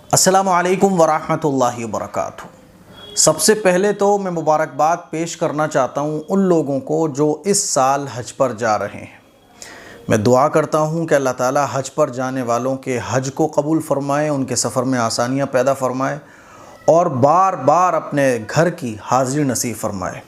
अस्सलामु अलैकुम वरहमतुल्लाहि वबरकातुहू। सबसे पहले तो मैं मुबारकबाद पेश करना चाहता हूँ उन लोगों को जो इस साल हज पर जा रहे हैं। मैं दुआ करता हूँ कि अल्लाह ताला हज पर जाने वालों के हज को कबूल फ़रमाए, उनके सफ़र में आसानियाँ पैदा फ़रमाए और बार बार अपने घर की हाज़िरी नसीब फ़रमाए।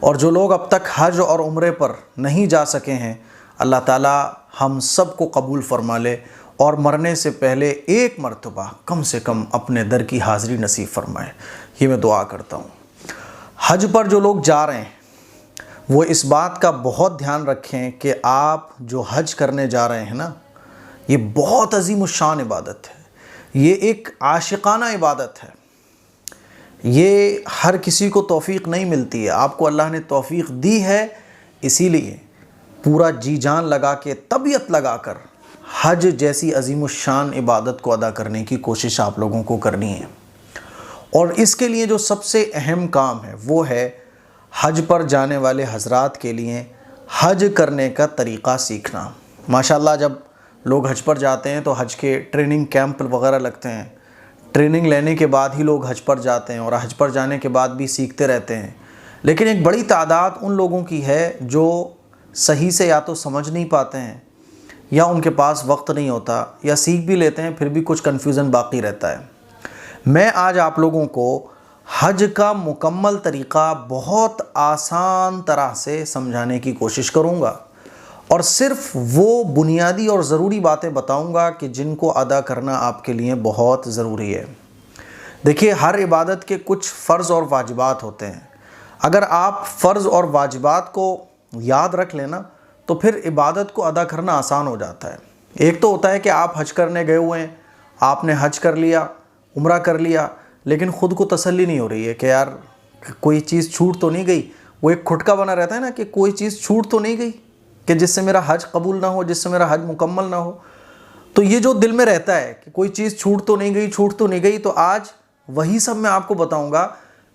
और जो लोग अब तक हज और उम्रे पर नहीं जा सके हैं, अल्लाह ताला हम सब को कबूल फ़रमा ले और मरने से पहले एक मरतबा कम से कम अपने दर की हाज़िरी नसीब फ़रमाए। ये मैं दुआ करता हूँ। हज पर जो लोग जा रहे हैं वो इस बात का बहुत ध्यान रखें कि आप जो हज करने जा रहे हैं ना, ये बहुत अजीम शान इबादत है। ये एक आशिकाना इबादत है। ये हर किसी को तौफ़ीक नहीं मिलती है। आपको अल्लाह ने तौफ़ीक दी है, इसीलिए पूरा जी जान लगा के, तबीयत लगा कर हज जैसी अजीम शान इबादत को अदा करने की कोशिश आप लोगों को करनी है। और इसके लिए जो सबसे अहम काम है वो है हज पर जाने वाले हजरात के लिए हज करने का तरीक़ा सीखना। माशाल्लाह, जब लोग हज पर जाते हैं तो हज के ट्रेनिंग कैंप वगैरह लगते हैं। ट्रेनिंग लेने के बाद ही लोग हज पर जाते हैं और हज पर जाने के बाद भी सीखते रहते हैं। लेकिन एक बड़ी तादाद उन लोगों की है जो सही से या तो समझ नहीं पाते हैं या उनके पास वक्त नहीं होता, या सीख भी लेते हैं फिर भी कुछ कन्फ्यूज़न बाकी रहता है। मैं आज आप लोगों को हज का मुकम्मल तरीक़ा बहुत आसान तरह से समझाने की कोशिश करूँगा और सिर्फ़ वो बुनियादी और ज़रूरी बातें बताऊँगा कि जिनको अदा करना आपके लिए बहुत ज़रूरी है। देखिए, हर इबादत के कुछ फ़र्ज़ और वाजिबात होते हैं। अगर आप फ़र्ज़ और वाजिबात को याद रख लेना तो फिर इबादत को अदा करना आसान हो जाता है। एक तो होता है कि आप हज करने गए हुए हैं, आपने हज कर लिया, उम्रा कर लिया, लेकिन ख़ुद को तसल्ली नहीं हो रही है कि यार कोई चीज़ छूट तो नहीं गई। वो एक खुटका बना रहता है ना कि कोई चीज़ छूट तो नहीं गई कि जिससे मेरा हज कबूल ना हो, जिससे मेरा हज मुकम्मल ना हो। तो ये जो दिल में रहता है कि कोई चीज़ छूट तो नहीं गई, छूट तो नहीं गई, तो आज वही सब मैं आपको बताऊँगा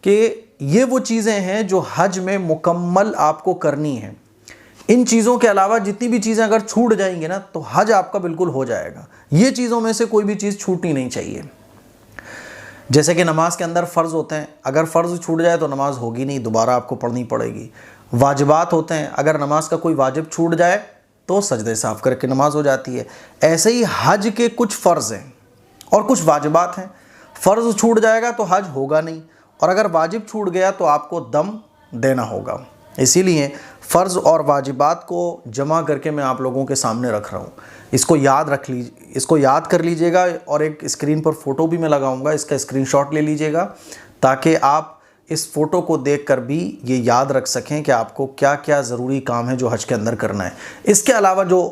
कि ये वो चीज़ें हैं जो हज में मुकम्मल आपको करनी है। इन चीज़ों के अलावा जितनी भी चीज़ें अगर छूट जाएंगी ना तो हज आपका बिल्कुल हो जाएगा। ये चीज़ों में से कोई भी चीज़ छूटनी नहीं चाहिए। जैसे कि नमाज के अंदर फ़र्ज़ होते हैं, अगर फ़र्ज़ छूट जाए तो नमाज होगी नहीं, दोबारा आपको पढ़नी पड़ेगी। वाजिबात होते हैं, अगर नमाज का कोई वाजिब छूट जाए तो सजदे साफ़ करके नमाज हो जाती है। ऐसे ही हज के कुछ फ़र्ज़ हैं और कुछ वाजिबात हैं। फ़र्ज़ छूट जाएगा तो हज होगा नहीं, और अगर वाजिब छूट गया तो आपको दम देना होगा। इसीलिए फ़र्ज़ और वाजिबात को जमा करके मैं आप लोगों के सामने रख रहा हूँ। इसको याद कर लीजिएगा और एक स्क्रीन पर फ़ोटो भी मैं लगाऊंगा, इसका स्क्रीनशॉट ले लीजिएगा ताकि आप इस फ़ोटो को देखकर भी ये याद रख सकें कि आपको क्या क्या ज़रूरी काम है जो हज के अंदर करना है। इसके अलावा जो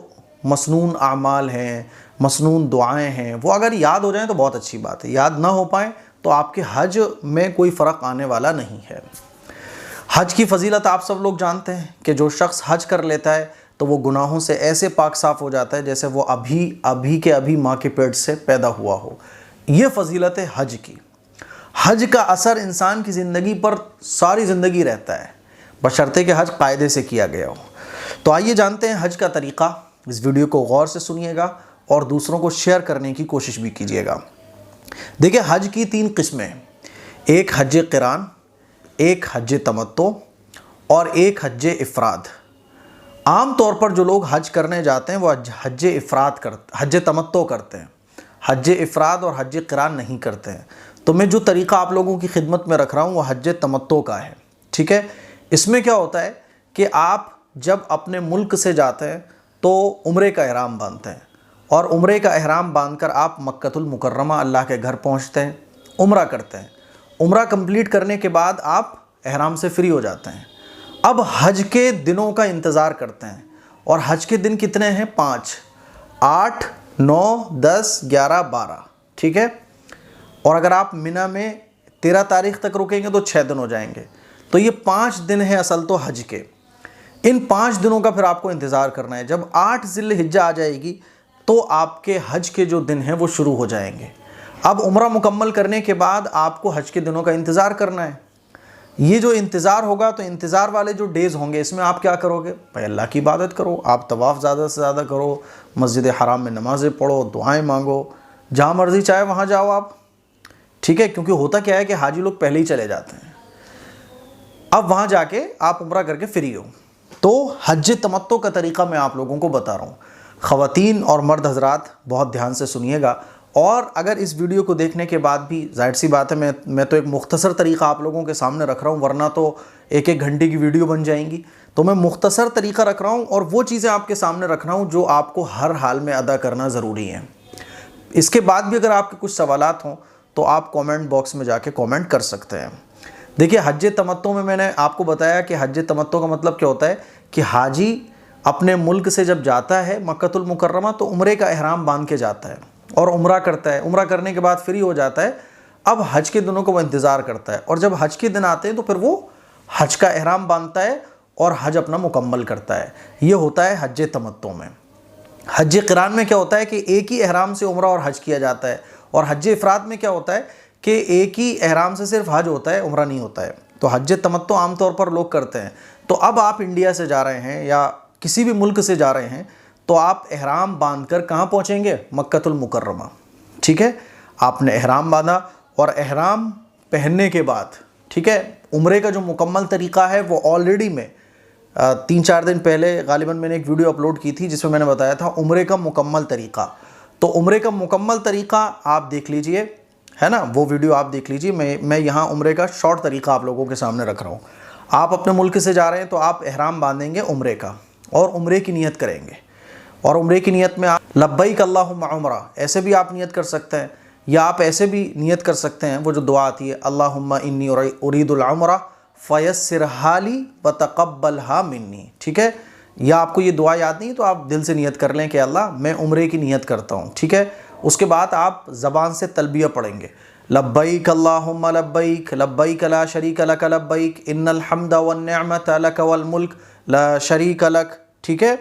मसनून आमाल हैं, मसनून दुआएँ हैं, वो अगर याद हो जाएँ तो बहुत अच्छी बात है। याद ना हो पाएँ तो आपके हज में कोई फ़र्क आने वाला नहीं है। हज की फ़जीलत आप सब लोग जानते हैं कि जो शख्स हज कर लेता है तो वो गुनाहों से ऐसे पाक साफ़ हो जाता है जैसे वो अभी माँ के पेट से पैदा हुआ हो। ये फ़जीलत है हज की। हज का असर इंसान की ज़िंदगी पर सारी ज़िंदगी रहता है, बशर्ते कि हज कायदे से किया गया हो। तो आइए जानते हैं हज का तरीक़ा। इस वीडियो को गौर से सुनिएगा और दूसरों को शेयर करने की कोशिश भी कीजिएगा। देखिए, हज की 3 किस्में हैं। एक हज क़िरान, एक हज तमत्तो और एक हज इफ़राद। आम तौर पर जो लोग हज करने जाते हैं वो हज तमत्तो करते हैं। हज इफ़राद और हज क़िरान नहीं करते हैं। तो मैं जो तरीक़ा आप लोगों की खिदमत में रख रहा हूँ वो हज तमत्तो का है। ठीक है, इसमें क्या होता है कि आप जब अपने मुल्क से जाते हैं तो उम्रे का एहराम बांधते हैं और उम्रे का एहराम बांधकर आप मक्कतुल मुकर्रमा अल्लाह के घर पहुँचते हैं, उम्रा करते हैं। उम्रा कंप्लीट करने के बाद आप एहराम से फ्री हो जाते हैं। अब हज के दिनों का इंतज़ार करते हैं, और हज के दिन कितने हैं? 5, 8, 9, 10, 11, 12। ठीक है, और अगर आप मिना में 13 तारीख़ तक रुकेंगे तो 6 दिन हो जाएंगे। तो ये 5 दिन हैं असल तो हज के। इन 5 दिनों का फिर आपको इंतज़ार करना है। जब 8 ज़िल्हिज्जा आ जाएगी तो आपके हज के जो दिन हैं वो शुरू हो जाएंगे। अब उम्रा मुकम्मल करने के बाद आपको हज के दिनों का इंतज़ार करना है। ये जो इंतज़ार होगा तो इंतज़ार वाले जो डेज़ होंगे इसमें आप क्या करोगे? भाई अल्लाह की इबादत करो, आप तवाफ़ ज़्यादा से ज़्यादा करो, मस्जिद हराम में नमाज़ें पढ़ो, दुआएं मांगो, जहाँ मर्जी चाहे वहाँ जाओ आप, ठीक है। क्योंकि होता क्या है कि हाजी लोग पहले ही चले जाते हैं, अब वहाँ जाके आप उम्रा करके फ्री हो। तो हज तमत्तो का तरीक़ा मैं आप लोगों को बता रहा हूँ। ख़वातीन और मर्द हजरात बहुत ध्यान से सुनिएगा, और अगर इस वीडियो को देखने के बाद भी, जाहिर सी बात है मैं तो एक मुख्तसर तरीक़ा आप लोगों के सामने रख रहा हूँ, वरना तो एक एक घंटे की वीडियो बन जाएंगी। तो मैं मुख्तसर तरीक़ा रख रहा हूँ और वो चीज़ें आपके सामने रख रहा हूँ जो आपको हर हाल में अदा करना ज़रूरी है। इसके बाद भी अगर आपके कुछ सवालात हों तो आप कमेंट बॉक्स में जाके कमेंट कर सकते हैं। देखिए, हज तमत्तो में मैंने आपको बताया कि हज तमत्तो का मतलब क्या होता है कि हाजी अपने मुल्क से जब जाता है मक्कतुल मुकर्रमा तो उम्रे का एहराम बांध के जाता है और उम्रा करता है। उम्रा करने के बाद फ्री हो जाता है। अब हज के दिनों को वो इंतज़ार करता है, और जब हज के दिन आते हैं तो फिर वो हज का एहराम बांधता है और हज अपना मुकम्मल करता है। ये होता है हज तमत्तो में। हज क़िरान में क्या होता है कि एक ही एहराम से उम्रा और हज किया जाता है, और हज इफ़राद में क्या होता है कि एक ही एहराम से सिर्फ हज होता है, उम्रा नहीं होता है। तो हज तमत्तो आमतौर पर लोग करते हैं। तो अब आप इंडिया से जा रहे हैं या किसी भी मुल्क से जा रहे हैं तो आप एहराम बांध कर कहाँ पहुँचेंगे? मक्कतुल मुकर्रमा, ठीक है। आपने एहराम बांधा और एहराम पहनने के बाद, ठीक है, उम्रे का जो मुकम्मल तरीक़ा है वो ऑलरेडी में 3-4 दिन पहले गालिबन मैंने एक वीडियो अपलोड की थी जिसमें मैंने बताया था उम्रे का मुकम्मल तरीक़ा। तो उम्रे का मुकम्मल तरीक़ा आप देख लीजिए, है ना, वो वीडियो आप देख लीजिए। मैं यहाँ उम्रे का शॉर्ट तरीक़ा आप लोगों के सामने रख रहा हूँ। आप अपने मुल्क से जा रहे हैं तो आप एहराम बांधेंगे उम्रे का और उम्रे की नियत करेंगे, और उम्रे की नियत में आप लब्बैक अल्लाहुम्मा उम्रा ऐसे भी आप नियत कर सकते हैं, या आप ऐसे भी नियत कर सकते हैं, वो जो दुआ आती है अल्लाहुम्मा इन्नी उरीदुल उम्रा फयस्सिर हाली व तक़ब्बलहा मिन्नी, ठीक है। या आपको ये दुआ याद नहीं तो आप दिल से नियत कर लें कि अल्लाह मैं उम्रे की नियत करता हूँ, ठीक है। उसके बाद आप ज़बान से तलबिया पढ़ेंगे, लब्बैक अल्लाहुम्मा लब्बैक लब्बैक ला शरीक लक लब्बैक इन्नल हम्दा वन निअमत लक वल मुल्क ला शरीक लक, ठीक है।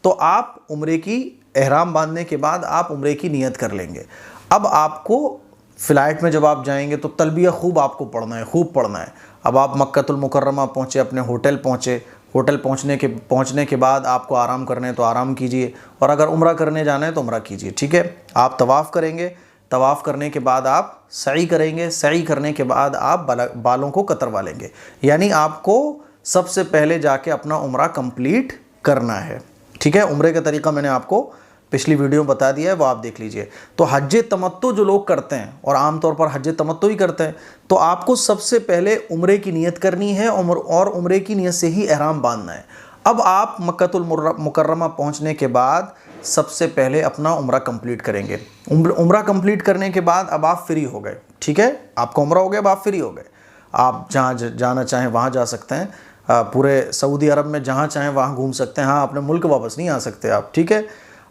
तो आप उम्रे की एहराम बांधने के बाद आप उम्रे की नियत कर लेंगे। अब आपको फ़्लाइट में जब आप जाएंगे तो तलबिया खूब आपको पढ़ना है, खूब पढ़ना है। अब आप मक्कतुल मुकर्रमा पहुँचे, अपने होटल पहुँचे, होटल पहुँचने के बाद आपको आराम करना है तो आराम कीजिए, और अगर उम्रा करने जाना है तो उम्रा कीजिए, ठीक है। आप तवाफ़ करेंगे, तवाफ़ करने के बाद आप सई करेंगे, सई करने के बाद आप बालों को कतरवा लेंगे। यानी आपको सबसे पहले जाके अपना उम्रा कंप्लीट करना है, ठीक है। उम्रे का तरीक़ा मैंने आपको पिछली वीडियो में बता दिया है, वो आप देख लीजिए। तो हज तमत्तो जो लोग करते हैं, और आमतौर पर हज तमत्तो ही करते हैं, तो आपको सबसे पहले उम्रे की नियत करनी है और उम्रे की नियत से ही एहराम बांधना है। अब आप मक्कतुल मुकर्रमा पहुंचने के बाद सबसे पहले अपना उम्रा कंप्लीट करेंगे। उम्रा कंप्लीट करने के बाद अब आप फ्री हो गए, ठीक है। आपका उम्रा हो गया, अब आप फ्री हो गए। आप जहाँ जाना चाहें वहाँ जा सकते हैं, पूरे सऊदी अरब में जहाँ चाहें वहाँ घूम सकते हैं। हाँ, अपने मुल्क वापस नहीं आ सकते आप, ठीक है।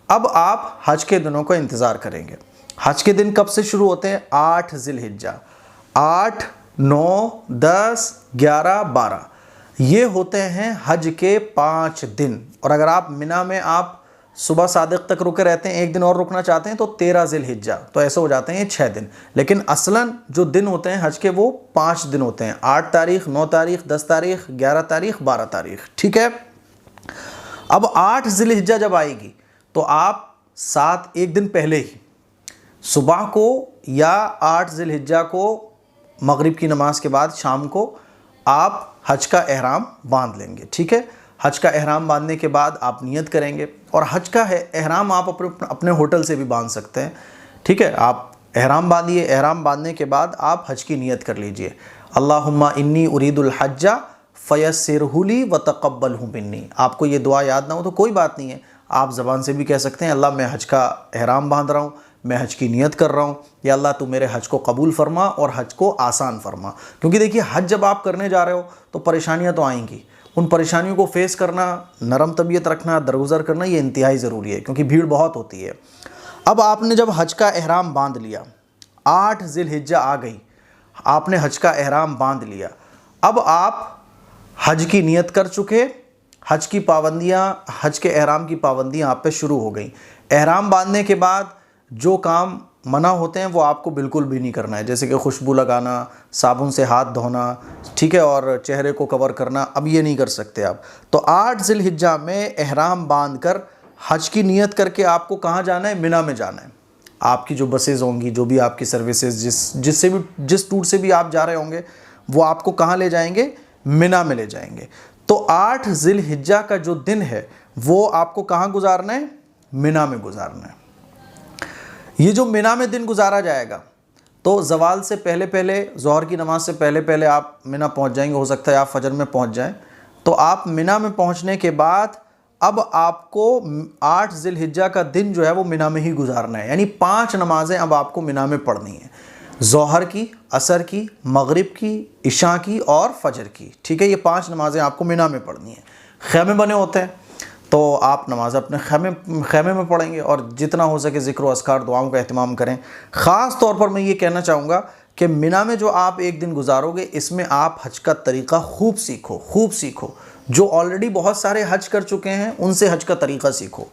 अब आप हज के दिनों का इंतज़ार करेंगे। हज के दिन कब से शुरू होते हैं? 8 ज़िलहिज्जा, 8, 9, 10, 11, 12 ये होते हैं हज के 5 दिन। और अगर आप मिना में आप सुबह सादिक तक रुके रहते हैं, एक दिन और रुकना चाहते हैं तो 13 ज़िलहिज्जा, तो ऐसे हो जाते हैं ये 6 दिन। लेकिन असलन जो दिन होते हैं हज के वो 5 दिन होते हैं, 8 तारीख, 9 तारीख, 10 तारीख, 11 तारीख, 12 तारीख, ठीक है। अब 8 ज़िलहिज्जा जब आएगी तो आप 7 एक दिन पहले ही सुबह को या 8 ज़िलहिज्जा को मगरिब की नमाज के बाद शाम को आप हज का एहराम बांध लेंगे, ठीक है। हज का एहराम बांधने के बाद आप नियत करेंगे, और हज का एहराम आप अपने होटल से भी बांध सकते हैं, ठीक है। आप एहराम बांधिए, एहराम बांधने के बाद आप हज की नियत कर लीजिए, अल्लाहुम्मा इन्नी उरीदुल हज्जा फयस्सिरहुली व तक़ब्बलहु मिन्नी। आपको ये दुआ याद ना हो तो कोई बात नहीं है, आप ज़बान से भी कह सकते हैं, अल्लाह मैं हज का एहराम बांध रहा हूँ, मैं हज की नियत कर रहा हूँ, या अल्लाह तू मेरे हज को कबूल फरमा और हज को आसान फरमा। क्योंकि देखिए, हज जब आप करने जा रहे हो तो परेशानियाँ तो आएंगी, उन परेशानियों को फेस करना, नरम तबीयत रखना, दरगुजर करना, ये इंतहाई ज़रूरी है, क्योंकि भीड़ बहुत होती है। अब आपने जब हज का एहराम बांध लिया, 8 ज़िलहिज्जा आ गई, आपने हज का एहराम बांध लिया, अब आप हज की नियत कर चुके, हज की पाबंदियाँ, हज के एहराम की पाबंदियाँ आप पे शुरू हो गई। एहराम बांधने के बाद जो काम मना होते हैं वो आपको बिल्कुल भी नहीं करना है, जैसे कि खुशबू लगाना, साबुन से हाथ धोना, ठीक है, और चेहरे को कवर करना, अब ये नहीं कर सकते आप। तो 8 ज़िलहिज्जा में एहराम बांध कर हज की नियत करके आपको कहाँ जाना है? मिना में जाना है। आपकी जो बसेज़ होंगी, जो भी आपकी सर्विसेज, जिस टूर से भी आप जा रहे होंगे, वो आपको कहाँ ले जाएंगे? मिना में ले जाएंगे। तो 8 ज़िलहिज्जा का जो दिन है वो आपको कहाँ गुजारना है? मिना में गुजारना है। ये जो मिना में दिन गुजारा जाएगा, तो ज़वाल से पहले पहले, ज़ोहर की नमाज से पहले पहले आप मिना पहुंच जाएंगे। हो सकता है आप फजर में पहुंच जाएं। तो आप मिना में पहुंचने के बाद अब आपको 8 ज़िलहिज्जा का दिन जो है वो मिना में ही गुजारना है। यानी 5 नमाजें अब आपको मिना में पढ़नी है, ज़ोहर की, असर की, मगरिब की, इशा की और फजर की। ठीक है, ये 5 नमाजें आपको मिना में पढ़नी है। खैमे बने होते हैं तो आप नमाज अपने खैमे में पढ़ेंगे और जितना हो सके ज़िक्र व अस्कार, दुआओं का एहतमाम करें। ख़ास तौर पर मैं ये कहना चाहूँगा कि मिना में जो आप एक दिन गुजारोगे, इसमें आप हज का तरीक़ा खूब सीखो। जो ऑलरेडी बहुत सारे हज कर चुके हैं उनसे हज का तरीक़ा सीखो।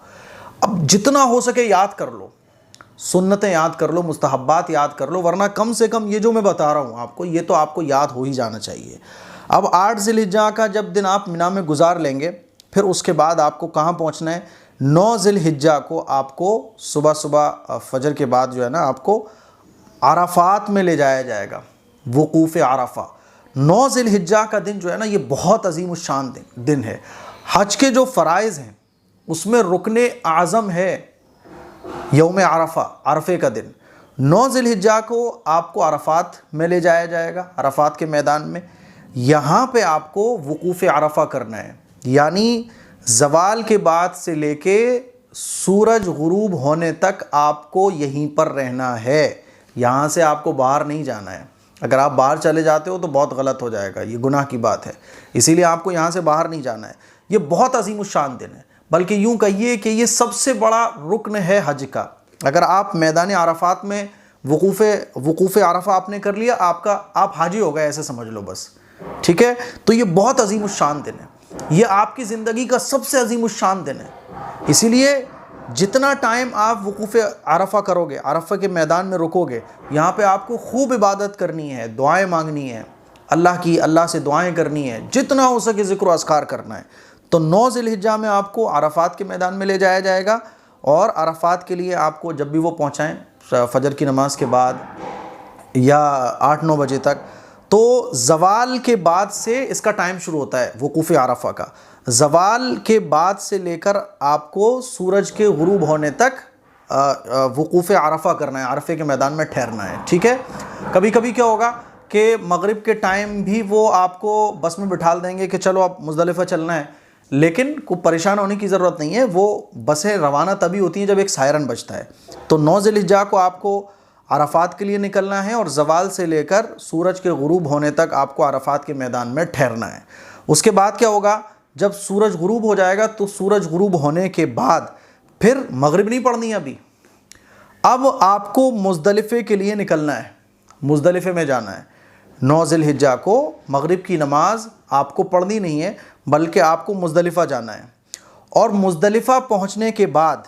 अब जितना हो सके याद कर लो, सुन्नतें याद कर लो, मुस्तहब्बात याद कर लो, वरना कम से कम ये जो मैं बता रहा हूँ आपको, ये तो आपको याद हो ही जाना चाहिए। अब 8 ज़िलहिज्जा का जब दिन आप मिना में गुजार लेंगे, फिर उसके बाद आपको कहाँ पहुँचना है? 9 ज़िलहिज्जा को आपको सुबह सुबह फजर के बाद जो है ना, आपको अराफात में ले जाया जाएगा, वुकूफ़ अराफा। 9 ज़िलहिज्जा का दिन जो है ना, ये बहुत अज़ीमुश्शान दिन है। हज के जो फ़राइज़ हैं उसमें रुकने आज़म है यौम अरफा, अरफे का दिन। 9 ज़िलहिज्जा को आपको अराफात में ले जाया जाएगा, अराफात के मैदान में। यहाँ पे आपको वुकूफ़ अरफा करना है, यानी ज़वाल के बाद से लेके सूरज गुरूब होने तक आपको यहीं पर रहना है। यहाँ से आपको बाहर नहीं जाना है। अगर आप बाहर चले जाते हो तो बहुत गलत हो जाएगा, ये गुनाह की बात है। इसीलिए आपको यहाँ से बाहर नहीं जाना है। ये बहुत अज़ीमुश्शान दिन है, बल्कि यूँ कहिए कि ये सबसे बड़ा रुकन है हज का। अगर आप मैदान अराफात में वुकूफ़ अरफा आपने कर लिया, आप हाजी हो गए, ऐसे समझ लो बस। ठीक है, तो ये बहुत अज़ीमुश्शान दिन है। ये आपकी ज़िंदगी का सबसे अज़ीमुश्शान दिन है। इसीलिए जितना टाइम आप वुकूफ़ अरफा करोगे, अरफा के मैदान में रुकोगे, यहाँ पे आपको खूब इबादत करनी है, दुआएं मांगनी है, अल्लाह से दुआएं करनी है, जितना हो सके ज़िक्र अस्कार करना है। तो 9 ज़िलहिज्जा में आपको अरफात के मैदान में ले जाया जाएगा और अरफात के लिए आपको जब भी वो पहुँचाएँ, फजर की नमाज के बाद या 8-9 बजे तक, तो ज़वाल के बाद से इसका टाइम शुरू होता है वुकूफ़ अरफा का। ज़वाल के बाद से लेकर आपको सूरज के गुरूब होने तक वुकूफ़ अरफा करना है, अरफे के मैदान में ठहरना है। ठीक है, कभी कभी क्या होगा कि मगरिब के टाइम भी वो आपको बस में बिठा देंगे कि चलो अब मुज़दलिफ़ा चलना है, लेकिन को परेशान होने की ज़रूरत नहीं है। वो बसें रवाना तभी होती हैं जब एक सायरन बजता है। तो 9 ज़िलहिज्जा को आपको अरफात के लिए निकलना है और ज़वाल से लेकर सूरज के गुरूब होने तक आपको अरफात के मैदान में ठहरना है। उसके बाद क्या होगा, जब सूरज गुरूब हो जाएगा तो सूरज गुरूब होने के बाद फिर मगरिब नहीं पढ़नी अभी। अब आपको मुज़दलिफ़े के लिए निकलना है, मुज़दलिफ़े में जाना है। 9 ज़िलहिज्जा को मगरिब की नमाज आपको पढ़नी नहीं है, बल्कि आपको मुज़दलिफ़ा जाना है। और मुज़दलिफ़ा पहुँचने के बाद,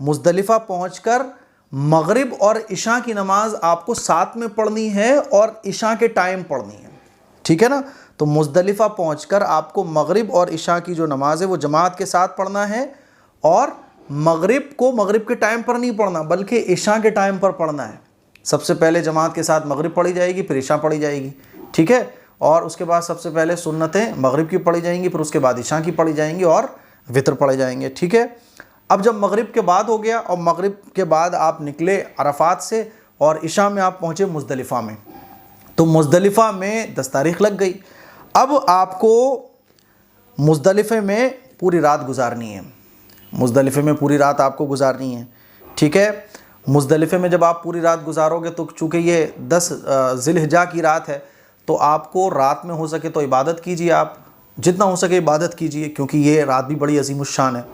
मुज़दलिफ़ा पहुँचकर मगरिब और इशा की नमाज आपको साथ में पढ़नी है और इशा के टाइम पढ़नी है। ठीक है ना, तो मुज़दलिफ़ा पहुंचकर आपको मगरिब और इशा की जो नमाज है वो जमात के साथ पढ़ना है। और मगरिब को मगरिब के टाइम पर नहीं पढ़ना, बल्कि इशा के टाइम पर पढ़ना है। सबसे पहले जमात के साथ मगरिब पढ़ी जाएगी, फिर इशा पढ़ी जाएगी। ठीक है, और उसके बाद सबसे पहले सुन्नतें मगरिब की पढ़ी जाएंगी, फिर उसके बाद इशा की पढ़ी जाएंगी और वितर पढ़े जाएंगे। ठीक है, अब जब मगरिब के बाद हो गया और मगरिब के बाद आप निकले अरफात से और इशा में आप पहुँचे मुज़दलिफ़ा में, तो मुज़दलिफ़ा में 10 तारीख़ लग गई। अब आपको मुज़दलिफ़े में पूरी रात गुजारनी है, मुज़दलिफ़े में पूरी रात आपको गुजारनी है। ठीक है, मुज़दलिफ़े में जब आप पूरी रात गुजारोगे तो चूँकि ये 10 ज़िलहिज्जा की रात है, तो आपको रात में हो सके तो इबादत कीजिए, आप जितना हो सके इबादत कीजिए, क्योंकि ये रात भी बड़ी अज़ीमुश्शान है।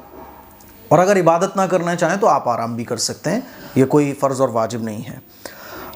और अगर इबादत ना करना चाहें तो आप आराम भी कर सकते हैं, ये कोई फ़र्ज़ और वाजिब नहीं है।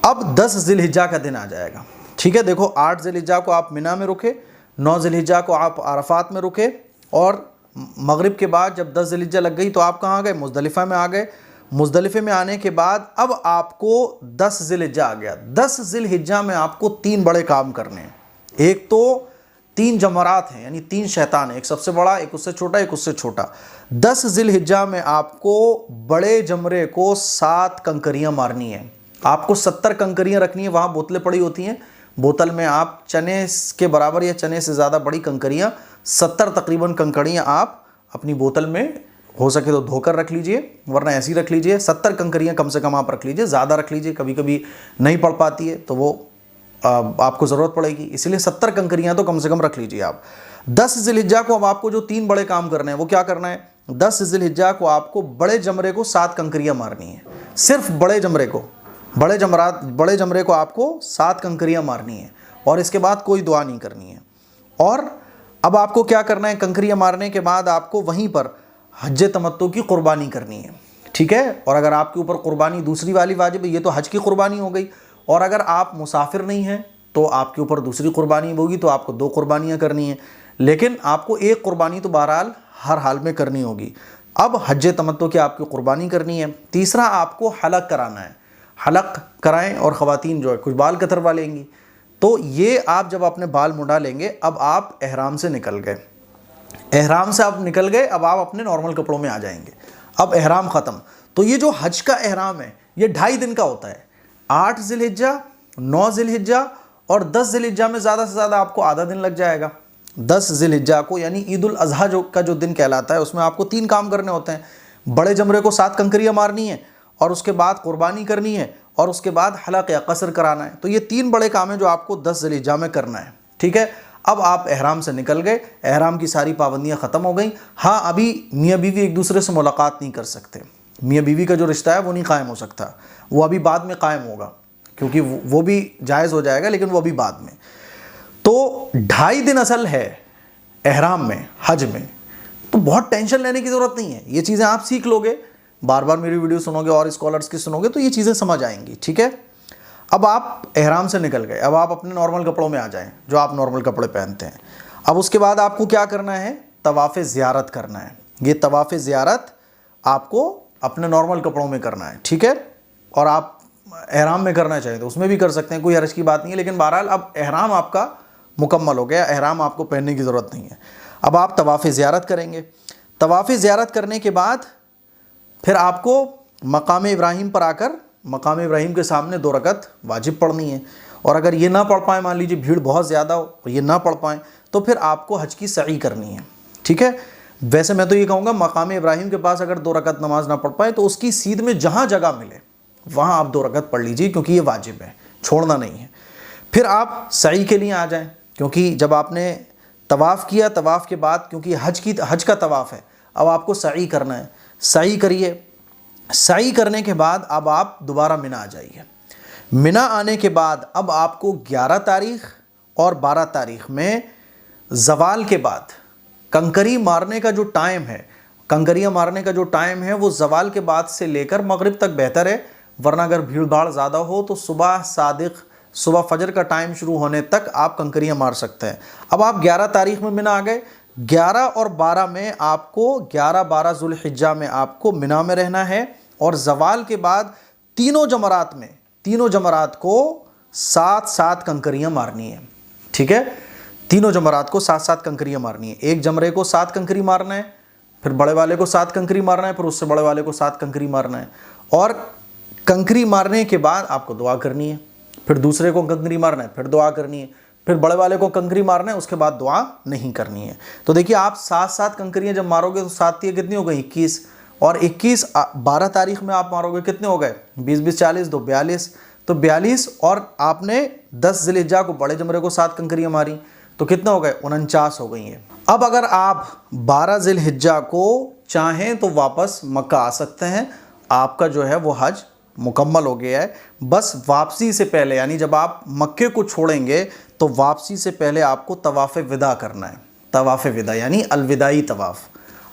अब 10 ज़िलहिज्जा का दिन आ जाएगा। ठीक है, देखो 8 ज़िलहिज्जा को आप मिना में रुके, 9 ज़िलहिज्जा को आप अरफात में रुके, और मगरिब के बाद जब 10 ज़िलहिज्जा लग गई तो आप कहाँ आ गए? मुज़दलिफ़ा में आ गए। मुज़दलिफ़े में आने के बाद अब आपको 10 ज़िलहिज्जा आ गया। 10 ज़िलहिज्जा में आपको 3 बड़े काम करने हैं। एक तो 3 जमरात हैं, यानी 3 शैतान हैं, एक सबसे बड़ा, एक उससे छोटा, एक उससे छोटा। 10 जिलहिज्जा में आपको बड़े जमरे को 7 कंकरियां मारनी है। आपको 70 कंकरियां रखनी है। वहाँ बोतलें पड़ी होती हैं, बोतल में आप चने के बराबर या चने से ज़्यादा बड़ी कंकरियां, 70 तकरीबन कंकरियां आप अपनी बोतल में हो सके तो धोकर रख लीजिए, वरना ऐसी रख लीजिए। 70 कंकरियां कम से कम आप रख लीजिए, ज़्यादा रख लीजिए, कभी कभी नहीं पड़ पाती है तो वो आपको ज़रूरत पड़ेगी, इसलिए 70 कंकरियां तो कम से कम रख लीजिए आप। 10 जिलहिज्जा को अब आपको जो 3 बड़े काम करने हैं वो क्या करना है? 10 जिलहिज्जा को आपको बड़े जमरे को 7 कंकरियां मारनी है, सिर्फ बड़े जमरे को, बड़े जमरे को आपको 7 कंकरियां मारनी है, और इसके बाद कोई दुआ नहीं करनी है। और अब आपको क्या करना है? कंकरियां मारने के बाद आपको वहीं पर हज तमत्तु की कुर्बानी करनी है, ठीक है। और अगर आपके ऊपर कुर्बानी दूसरी वाली वाजिब है, ये तो हज की कुर्बानी हो गई, और अगर आप मुसाफिर नहीं हैं तो आपके ऊपर दूसरी कुर्बानी होगी, तो आपको 2 कुर्बानियाँ करनी है, लेकिन आपको 1 कुर्बानी तो बहरहाल हर हाल में करनी होगी। अब हज तमत्तु की आपको कुर्बानी करनी है। तीसरा, आपको हलक कराना है। हलक कराएं, और ख़वातीन जो है कुछ बाल कतरवा लेंगी, तो ये आप जब अपने बाल मुंडा लेंगे, अब आप एहराम से निकल गए, एहराम से आप निकल गए, अब आप अपने नॉर्मल कपड़ों में आ जाएंगे, अब एहराम ख़त्म। तो ये जो हज का एहराम है ये 2.5 दिन का होता है। 8 जिलहिज्जा, 9 जिलहिज्जा और 10 जिलहिज्जा में ज़्यादा से ज़्यादा आपको आधा दिन लग जाएगा। 10 जिलहिज्जा को, यानी ईद उल अज़हा का जो दिन कहलाता है, उसमें आपको 3 काम करने होते हैं। बड़े जमरे को 7 कंकरियाँ मारनी है, और उसके बाद कुर्बानी करनी है, और उसके बाद हलक या कसर कराना है। तो ये 3 बड़े काम हैं जो आपको 10 जिलहिज्जा में करना है, ठीक है। अब आप एहराम से निकल गए, एहराम की सारी पाबंदियां ख़त्म हो गई। हाँ, अभी मियाँ बीवी एक दूसरे से मुलाकात नहीं कर सकते, मियाँ बीवी का जो रिश्ता है वो नहीं कायम हो सकता, वो अभी बाद में कायम होगा, क्योंकि वो भी जायज़ हो जाएगा, लेकिन वो अभी बाद में। तो 2.5 दिन असल है एहराम में, हज में, तो बहुत टेंशन लेने की ज़रूरत नहीं है। ये चीज़ें आप सीख लोगे, बार बार मेरी वीडियो सुनोगे और स्कॉलर्स की सुनोगे तो ये चीज़ें समझ आएंगी, ठीक है। अब आप एहराम से निकल गए, अब आप अपने नॉर्मल कपड़ों में आ जाएं, जो आप नॉर्मल कपड़े पहनते हैं। अब उसके बाद आपको क्या करना है? तवाफ़ ज़ियारत करना है। ये तवाफ़ ज़ियारत आपको अपने नॉर्मल कपड़ों में करना है, ठीक है। और आप एहराम में करना चाहें तो उसमें भी कर सकते हैं, कोई हर्ज की बात नहीं है, लेकिन बहरहाल अब एहराम आपका मुकम्मल हो गया, एहराम आपको पहनने की ज़रूरत नहीं है। अब आप तवाफ़ ज़ियारत करेंगे। तवाफ़ ज़ियारत करने के बाद फिर आपको मकाम इब्राहिम पर आकर मकाम इब्राहिम के सामने 2 रकत वाजिब पढ़नी है। और अगर ये ना पढ़ पाएँ, मान लीजिए भीड़ बहुत ज़्यादा हो और ये ना पढ़ पाएँ, तो फिर आपको हज की सई करनी है, ठीक है। वैसे मैं तो ये कहूँगा, मकाम इब्राहिम के पास अगर 2 रकत नमाज ना पढ़ पाए तो उसकी सीध में जहाँ जगह मिले वहाँ आप 2 रकत पढ़ लीजिए, क्योंकि ये वाजिब है, छोड़ना नहीं है। फिर आप सई के लिए आ जाएँ, क्योंकि जब आपने तवाफ़ किया, तवाफ़ के बाद क्योंकि हज का तवाफ़ है, अब आपको सई करना है। सई करिए। सई करने के बाद अब आप दोबारा मिना आ जाइए। मिना आने के बाद अब आपको 11 तारीख़ और 12 तारीख़ में ज़वाल के बाद कंकरी मारने का जो टाइम है, कंकरियाँ मारने का जो टाइम है वो ज़वाल के बाद से लेकर मगरिब तक बेहतर है, वरना अगर भीड़ भाड़ ज़्यादा हो तो सुबह फजर का टाइम शुरू होने तक आप कंकरियाँ मार सकते हैं। अब आप 11 तारीख़ में मिना आ गए, 11 और 12 में आपको 11-12 ज़ुल्हिज्जा में आपको मिना में रहना है, और ज़वाल के बाद तीनों जमरात को 7-7 कंकरियाँ मारनी है, ठीक है। तीनों जमरात को 7-7 कंकरियाँ मारनी है। एक जमरे को 7 कंकरी मारना है, फिर बड़े वाले को 7 कंकरी मारना है, फिर उससे बड़े वाले को 7 कंकरी मारना है, और कंकरी मारने के बाद आपको दुआ करनी है। फिर दूसरे को कंकरी मारना है, फिर दुआ करनी है, फिर बड़े वाले को कंकरी मारना है, उसके बाद दुआ नहीं करनी है। तो देखिए, आप 7-7 कंकरियाँ जब मारोगे तो 7 कितनी हो गई? 21, और 21 12 तारीख़ में आप मारोगे, कितने हो गए? 20-20 40 2 42, तो 42, और आपने 10 ज़िलहिज्जा को बड़े जमरे को 7 कंकरियाँ मारी तो कितना हो गए? 49 हो गई हैं। अब अगर आप 12 ज़िलहिज्जा को चाहें तो वापस मक्का आ सकते हैं, आपका जो है वो हज मुकम्मल हो गया है। बस वापसी से पहले, यानी जब आप मक्के को छोड़ेंगे तो वापसी से पहले आपको तवाफ़ विदा करना है। तवाफ़ विदा यानी अलविदाई तवाफ़,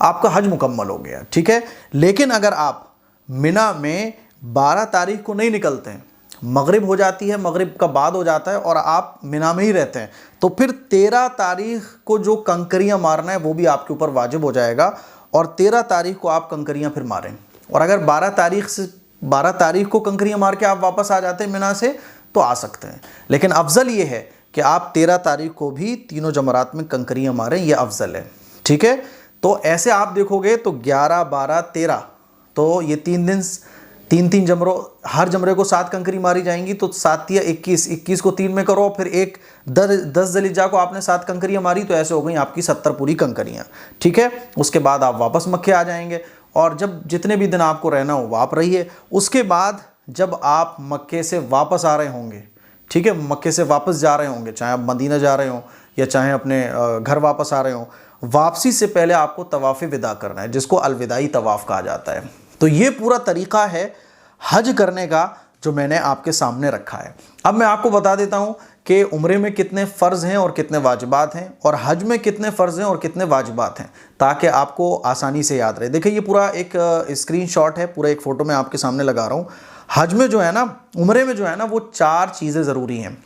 आपका हज मुकम्मल हो गया, ठीक है। लेकिन अगर आप मिना में 12 तारीख़ को नहीं निकलते हैं, मगरिब हो जाती है, मगरिब का बाद हो जाता है और आप मिना में ही रहते हैं, तो फिर 13 तारीख़ को जो कंकरियाँ मारना है वो भी आपके ऊपर वाजिब हो जाएगा, और 13 तारीख़ को आप कंकरियाँ फिर मारें। और अगर 12 तारीख़ को कंकरियाँ मार के आप वापस आ जाते हैं मिना से तो आ सकते हैं, लेकिन अफजल ये है कि आप 13 तारीख को भी तीनों जमरात में कंकरियाँ मारें, ये अफजल है। ठीक है, तो ऐसे आप देखोगे तो 11, 12, 13, तो ये 3 दिन 3 जमरों, हर जमरे को 7 कंकरी मारी जाएंगी, तो 7 या 21, 21 को 3 में करो, फिर एक 10 ज़िलहिज्जा को आपने 7 कंकरियाँ मारी, तो ऐसे हो गई आपकी 70 पूरी कंकरियाँ। ठीक है, उसके बाद आप वापस मक्के आ जाएंगे और जब जितने भी दिन आपको रहना हो वो आप रहिए। उसके बाद जब आप मक्के से वापस आ रहे होंगे, ठीक है, मक्के से वापस जा रहे होंगे, चाहे आप मदीना जा रहे हो या चाहे अपने घर वापस आ रहे हो, वापसी से पहले आपको तवाफ़ विदा करना है, जिसको अलविदाई तवाफ़ कहा जाता है। तो ये पूरा तरीक़ा है हज करने का जो मैंने आपके सामने रखा है। अब मैं आपको बता देता हूँ कि उम्रे में कितने फ़र्ज़ हैं और कितने वाजिबात हैं, और हज में कितने फ़र्ज़ हैं और कितने वाजिबात हैं, ताकि आपको आसानी से याद रहे। देखिए, ये पूरा एक स्क्रीनशॉट है, पूरा एक फ़ोटो मैं आपके सामने लगा रहा हूँ। हज में जो है ना, उम्रे में जो है ना, वो 4 चीज़ें ज़रूरी हैं,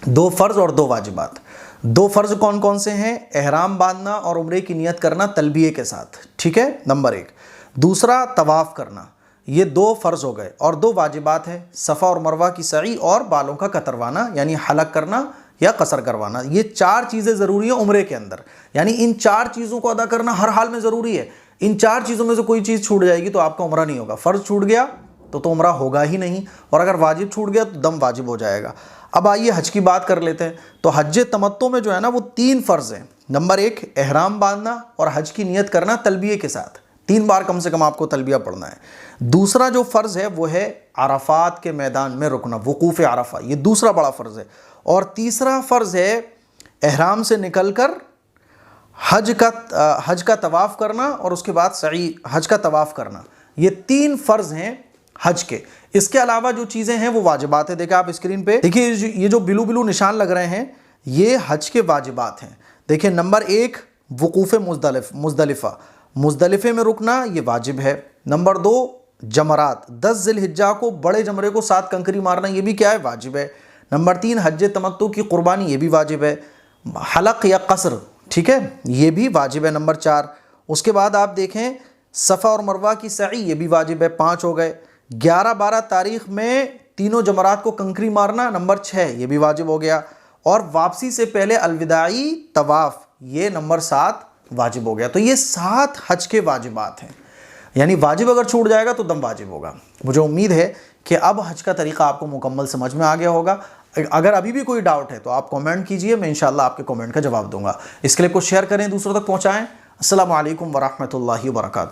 2 फ़र्ज़ और 2 वाजिबात। 2 फ़र्ज़ कौन कौन से हैं? एहराम बांधना और उम्रे की नियत करना तलबिये के साथ, ठीक है, नंबर 1। दूसरा, तवाफ़ करना, ये 2 फ़र्ज़ हो गए, और 2 वाजिबात हैं, सफ़ा और मरवा की सई और बालों का कतरवाना यानी हलक करना या कसर करवाना। ये 4 चीज़ें ज़रूरी हैं उम्रे के अंदर, यानी इन 4 चीज़ों को अदा करना हर हाल में ज़रूरी है। इन 4 चीज़ों में से कोई चीज़ छूट जाएगी तो आपका उम्रा नहीं होगा। फ़र्ज़ छूट गया तो उम्रा होगा ही नहीं, और अगर वाजिब छूट गया तो दम वाजिब हो जाएगा। अब आइए हज की बात कर लेते हैं। तो हज तमत्तो में जो है ना, वो 3 फ़र्ज़ हैं। नंबर 1, एहराम बांधना और हज की नियत करना तलबिये के साथ, 3 बार कम से कम आपको तलबिया पढ़ना है। दूसरा जो फ़र्ज़ है वो है अराफात के मैदान में रुकना, वकूफ़ अराफा, ये दूसरा बड़ा फ़र्ज़ है। और तीसरा फ़र्ज़ है एहराम से निकलकर हज का तवाफ़ करना और उसके बाद सई हज का तवाफ़ करना। ये 3 फ़र्ज़ हैं हज के। इसके अलावा जो चीज़ें हैं वो वाजिबात है। देखिए आप स्क्रीन पे देखिए, ये जो बिलू बिलू निशान लग रहे हैं ये हज के वाजिबात हैं। देखिए, नंबर 1, वकूफ़ मुज़दलिफ़ा, मुज़दलिफ़े में रुकना, ये वाजिब है। नंबर 2, जमरात, 10 ज़िलहिज्जा को बड़े जमरे को 7 कंकरी मारना, ये भी क्या है? वाजिब है। नंबर 3, हज तमत्तु की कुर्बानी, ये भी वाजिब है। हलक या कसर, ठीक है, ये भी वाजिब है, नंबर 4। उसके बाद आप देखें सफ़ा और मरवा की सई, ये भी वाजिब है, 5 हो गए। 11, 12 तारीख में तीनों जमरात को कंकरी मारना, नंबर 6, ये भी वाजिब हो गया। और वापसी से पहले अलविदाई तवाफ़, ये नंबर 7 वाजिब हो गया। तो ये 7 हज के वाजिबात हैं, यानी वाजिब अगर छूट जाएगा तो दम वाजिब होगा। मुझे उम्मीद है कि अब हज का तरीका आपको मुकम्मल समझ में आ गया होगा। अगर अभी भी कोई डाउट है तो आप कमेंट कीजिए, मैं इंशाल्लाह आपके कमेंट का जवाब दूंगा। इस क्लिप को शेयर करें, दूसरों तक पहुंचाएं। अस्सलामु अलैकुम वरहमतुल्लाहि वबरकातुहू।